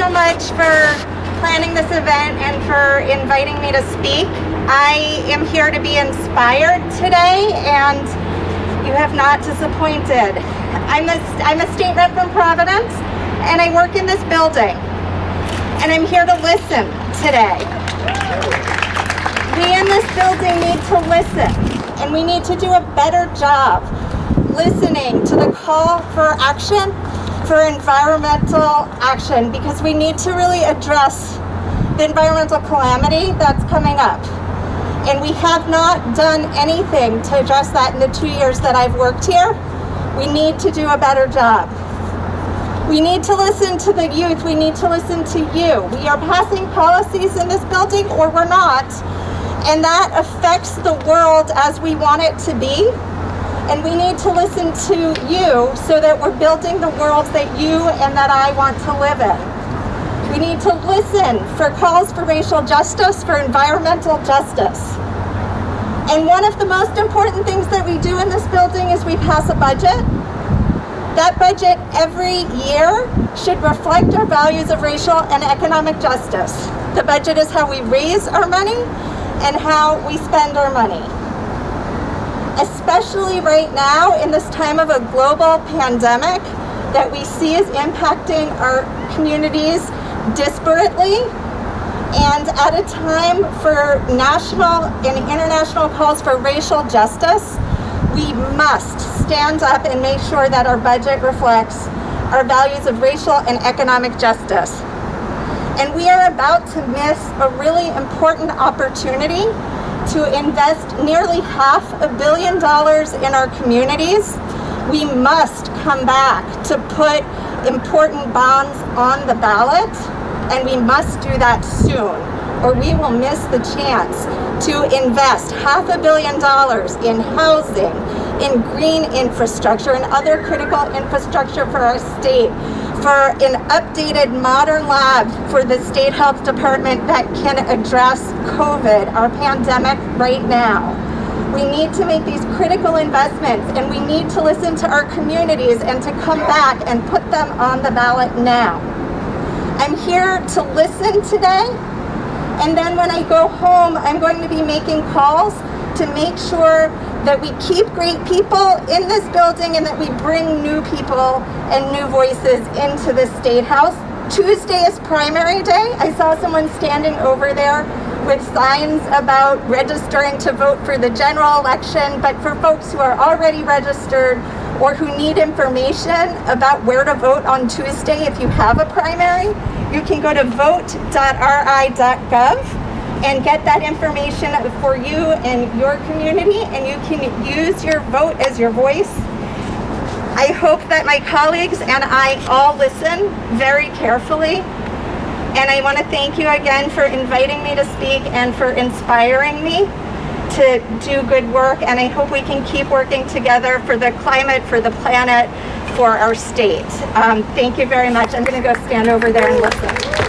so much for planning this event and for inviting me to speak. I am here to be inspired today, and you have not disappointed. I'm a state rep from Providence, and I work in this building, and I'm here to listen today. We in this building need to listen, and we need to do a better job listening to the call for action, for environmental action, because we need to really address the environmental calamity that's coming up. And we have not done anything to address that in the 2 years that I've worked here. We need to do a better job. We need to listen to the youth. We need to listen to you. We are passing policies in this building, or we're not, and that affects the world as we want it to be. And we need to listen to you so that we're building the world that you and that I want to live in. We need to listen for calls for racial justice, for environmental justice. And one of the most important things that we do in this building is we pass a budget. That budget every year should reflect our values of racial and economic justice. The budget is how we raise our money and how we spend our money. Especially right now in this time of a global pandemic that we see is impacting our communities disparately, and at a time for national and international calls for racial justice, we must stand up and make sure that our budget reflects our values of racial and economic justice. And we are about to miss a really important opportunity to invest nearly $500 million in our communities. We must come back to put important bonds on the ballot, and we must do that soon, or we will miss the chance to invest $500 million in housing, in green infrastructure, and other critical infrastructure for our state, for an updated modern lab for the state health department that can address COVID, our pandemic right now. We need to make these critical investments, and we need to listen to our communities and to come back and put them on the ballot now. I'm here to listen today, and then when I go home, I'm going to be making calls to make sure that we keep great people in this building and that we bring new people and new voices into the State House. Tuesday is primary day. I saw someone standing over there with signs about registering to vote for the general election, but for folks who are already registered or who need information about where to vote on Tuesday, if you have a primary, you can go to vote.ri.gov and get that information for you and your community, and you can use your vote as your voice. I hope that my colleagues and I all listen very carefully. And I want to thank you again for inviting me to speak and for inspiring me to do good work. And I hope we can keep working together for the climate, for the planet, for our state. Thank you very much. I'm going to go stand over there and listen.